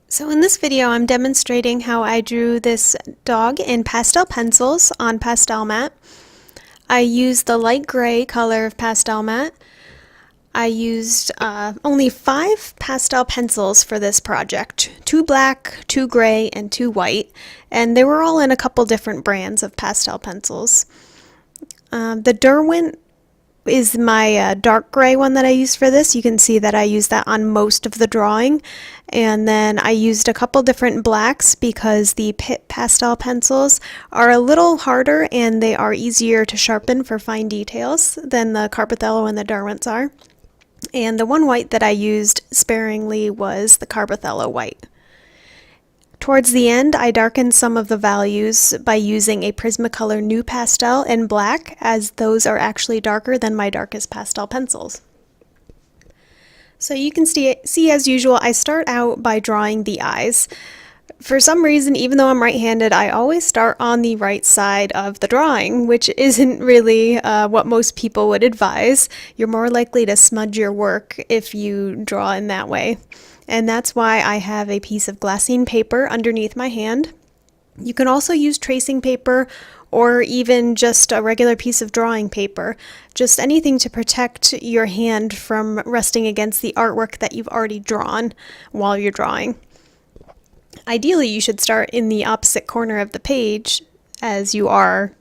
So in this video I'm demonstrating how I drew this dog in pastel pencils on Pastelmat. I used the light gray color of Pastelmat. I used only 5 pastel pencils for this project. 2 black, 2 gray, and 2 white, and they were all in a couple different brands of pastel pencils. The Derwent is my dark gray one that I used for this. You can see that I used that on most of the drawing. And then I used a couple different blacks because the Pitt pastel pencils are a little harder and they are easier to sharpen for fine details than the Carbothello and the Derwents are. And the one white that I used sparingly was the Carbothello white. Towards the end, I darkened some of the values by using a Prismacolor New Pastel in black, as those are actually darker than my darkest pastel pencils. So you can see as usual, I start out by drawing the eyes. For some reason, even though I'm right-handed, I always start on the right side of the drawing, which isn't really what most people would advise. You're more likely to smudge your work if you draw in that way. And that's why I have a piece of glassine paper underneath my hand. You can also use tracing paper or even just a regular piece of drawing paper. Just anything to protect your hand from resting against the artwork that you've already drawn while you're drawing. Ideally, you should start in the opposite corner of the page as you are,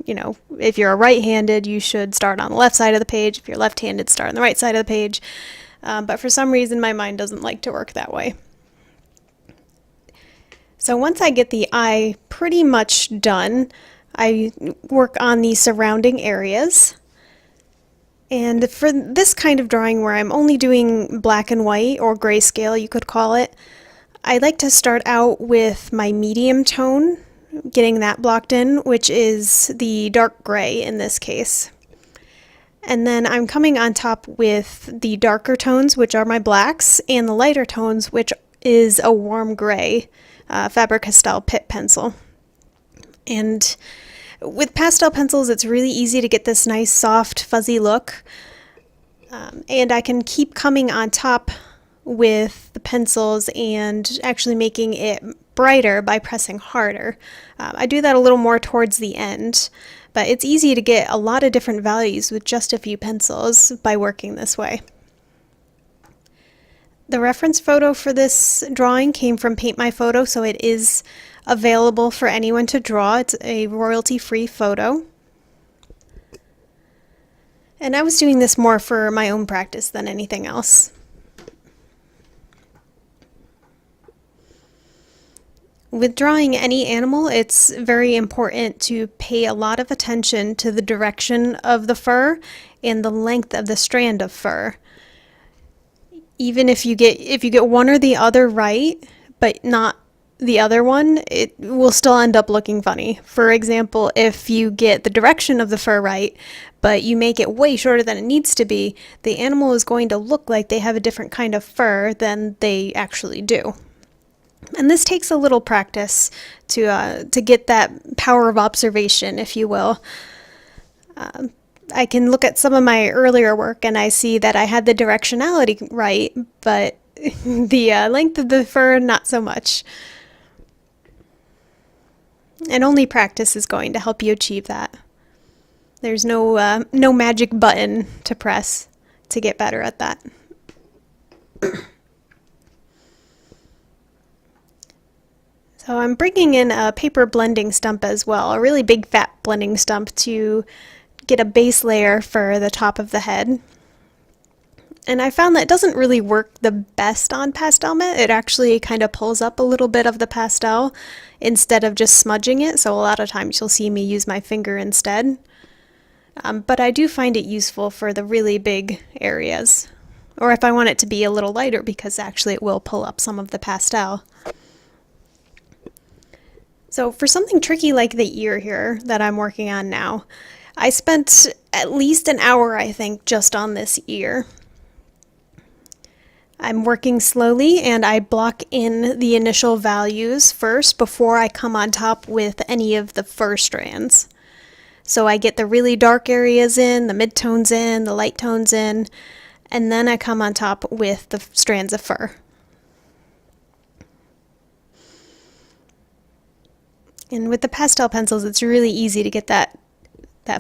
if you're right-handed, you should start on the left side of the page. If you're left-handed, start on the right side of the page. But for some reason, my mind doesn't like to work that way. So once I get the eye pretty much done, I work on the surrounding areas. And for this kind of drawing where I'm only doing black and white, or grayscale you could call it, I like to start out with my medium tone, getting that blocked in, which is the dark gray in this case. And then I'm coming on top with the darker tones, which are my blacks, and the lighter tones, which is a warm gray Faber-Castell Pitt pencil. And with pastel pencils, it's really easy to get this nice, soft, fuzzy look. And I can keep coming on top with the pencils and actually making it brighter by pressing harder. I do that a little more towards the end. But it's easy to get a lot of different values with just a few pencils by working this way. The reference photo for this drawing came from Paint My Photo, so it is available for anyone to draw. It's a royalty-free photo. And I was doing this more for my own practice than anything else. With drawing any animal, it's very important to pay a lot of attention to the direction of the fur and the length of the strand of fur. Even if you get one or the other right, but not the other one, it will still end up looking funny. For example, if you get the direction of the fur right, but you make it way shorter than it needs to be, the animal is going to look like they have a different kind of fur than they actually do. And this takes a little practice to get that power of observation, if you will. I can look at some of my earlier work and I see that I had the directionality right, but the length of the fur, not so much. And only practice is going to help you achieve that. There's no magic button to press to get better at that. So I'm bringing in a paper blending stump as well, a really big fat blending stump to get a base layer for the top of the head. And I found that it doesn't really work the best on Pastelmat. It actually kind of pulls up a little bit of the pastel instead of just smudging it, so a lot of times you'll see me use my finger instead. But I do find it useful for the really big areas, or if I want it to be a little lighter, because actually it will pull up some of the pastel. So for something tricky like the ear here that I'm working on now, I spent at least an hour, I think, just on this ear. I'm working slowly and I block in the initial values first before I come on top with any of the fur strands. So I get the really dark areas in, the midtones in, the light tones in, and then I come on top with the strands of fur. And with the pastel pencils, it's really easy to get that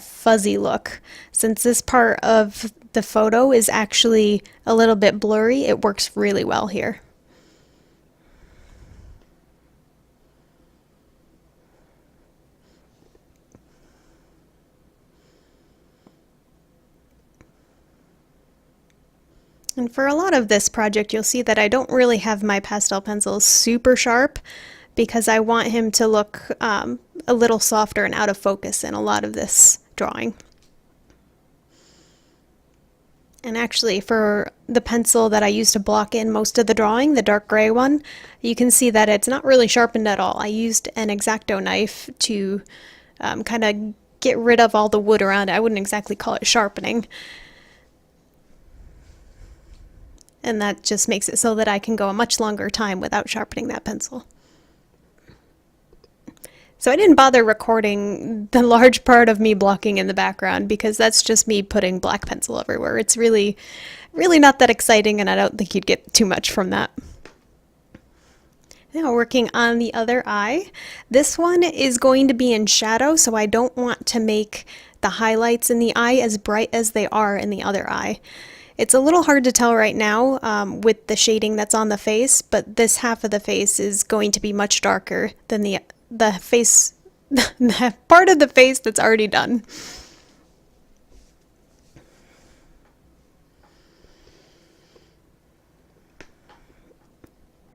fuzzy look. Since this part of the photo is actually a little bit blurry, it works really well here. And for a lot of this project, you'll see that I don't really have my pastel pencils super sharp because I want him to look a little softer and out of focus in a lot of this drawing. And actually, for the pencil that I use to block in most of the drawing, the dark gray one, you can see that it's not really sharpened at all. I used an X-Acto knife to kind of get rid of all the wood around it. I wouldn't exactly call it sharpening. And that just makes it so that I can go a much longer time without sharpening that pencil. So I didn't bother recording the large part of me blocking in the background because that's just me putting black pencil everywhere. It's really not that exciting, and I don't think you'd get too much from that. Now working on the other eye. This one is going to be in shadow, so I don't want to make the highlights in the eye as bright as they are in the other eye. It's a little hard to tell right now with the shading that's on the face, but this half of the face is going to be much darker than the face, the part of the face that's already done.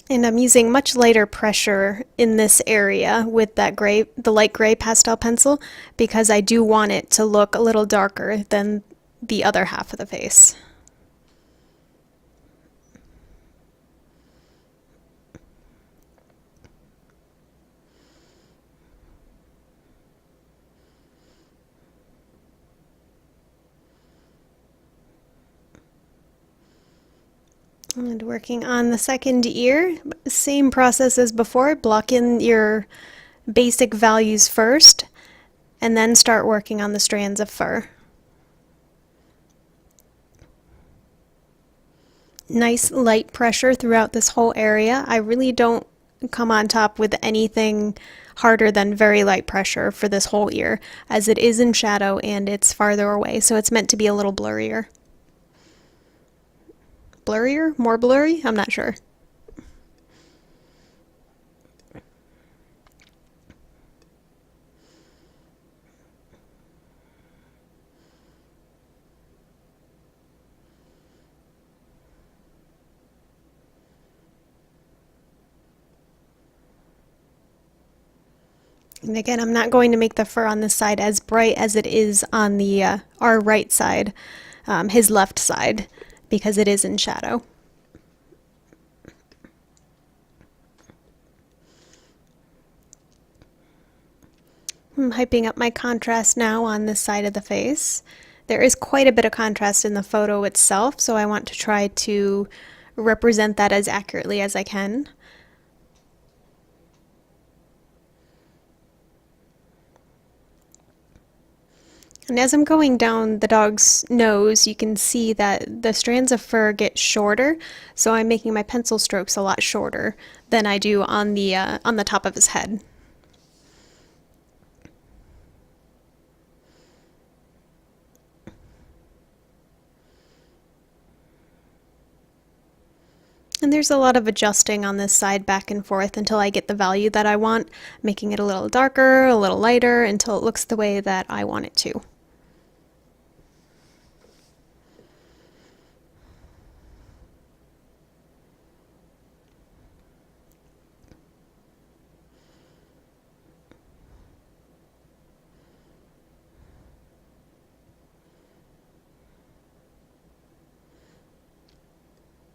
And I'm using much lighter pressure in this area with that gray, the light gray pastel pencil, because I do want it to look a little darker than the other half of the face. And working on the second ear, same process as before, block in your basic values first, and then start working on the strands of fur. Nice light pressure throughout this whole area. I really don't come on top with anything harder than very light pressure for this whole ear, as it is in shadow and it's farther away, so it's meant to be a little blurrier. Blurrier? More blurry? I'm not sure. And again, I'm not going to make the fur on this side as bright as it is on the our right side, his left side, because it is in shadow. I'm hyping up my contrast now on this side of the face. There is quite a bit of contrast in the photo itself, so I want to try to represent that as accurately as I can. And as I'm going down the dog's nose, you can see that the strands of fur get shorter, so I'm making my pencil strokes a lot shorter than I do on the top of his head. And there's a lot of adjusting on this side back and forth until I get the value that I want, making it a little darker, a little lighter, until it looks the way that I want it to.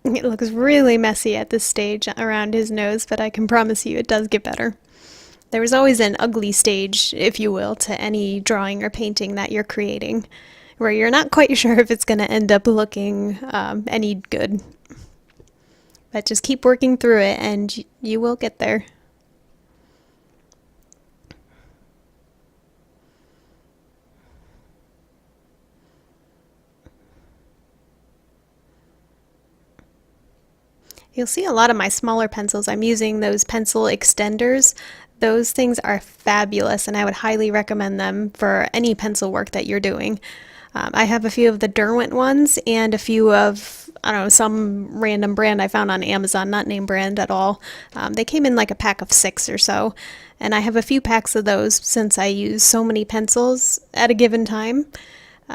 It looks really messy at this stage around his nose, but I can promise you it does get better. There is always an ugly stage, if you will, to any drawing or painting that you're creating, where you're not quite sure if it's going to end up looking any good. But just keep working through it and you will get there. You'll see a lot of my smaller pencils. I'm using those pencil extenders Those things are fabulous, and I would highly recommend them for any pencil work that you're doing. I have a few of the Derwent ones and a few of, I don't know, some random brand I found on Amazon, not name brand at all. They came in like a pack of 6 or so, and I have a few packs of those since I use so many pencils at a given time.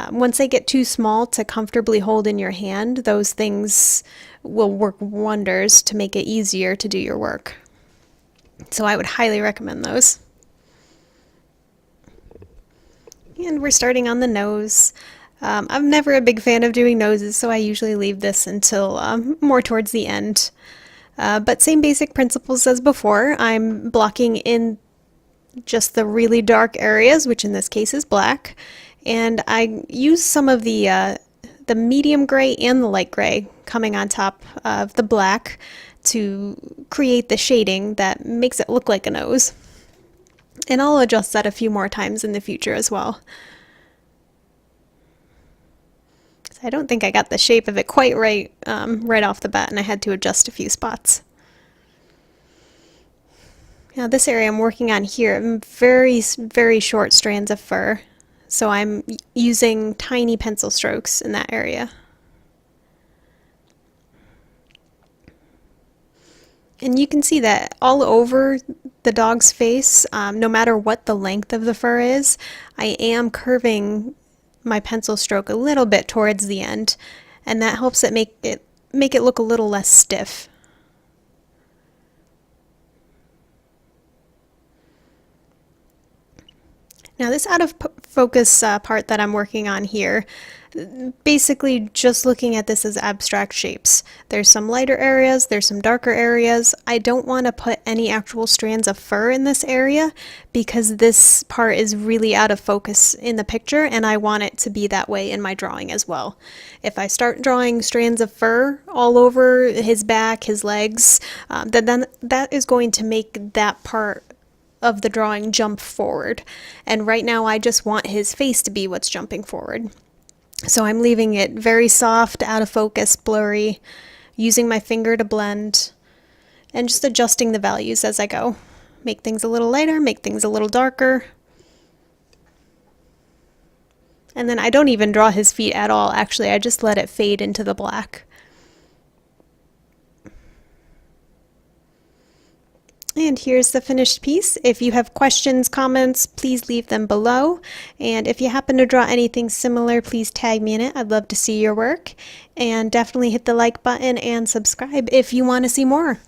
Once they get too small to comfortably hold in your hand, those things will work wonders to make it easier to do your work. So I would highly recommend those. And we're starting on the nose. I'm never a big fan of doing noses, so I usually leave this until more towards the end. But same basic principles as before. I'm blocking in just the really dark areas, which in this case is black. And I use some of the medium gray and the light gray coming on top of the black to create the shading that makes it look like a nose. And I'll adjust that a few more times in the future as well. I don't think I got the shape of it quite right right off the bat, and I had to adjust a few spots. Now this area I'm working on here, very, very short strands of fur, so I'm using tiny pencil strokes in that area. And you can see that all over the dog's face, no matter what the length of the fur is, I am curving my pencil stroke a little bit towards the end, and that helps it make it look a little less stiff. Now this out of focus part that I'm working on here, basically just looking at this as abstract shapes. There's some lighter areas, there's some darker areas. I don't want to put any actual strands of fur in this area because this part is really out of focus in the picture, and I want it to be that way in my drawing as well. If I start drawing strands of fur all over his back, his legs, then that is going to make that part of the drawing jump forward. And right now I just want his face to be what's jumping forward. So I'm leaving it very soft, out of focus, blurry, using my finger to blend, and just adjusting the values as I go. Make things a little lighter, make things a little darker. And then I don't even draw his feet at all, actually. I just let it fade into the black. And here's the finished piece. If you have questions, comments, please leave them below. And if you happen to draw anything similar, please tag me in it. I'd love to see your work. And definitely hit the like button and subscribe if you want to see more.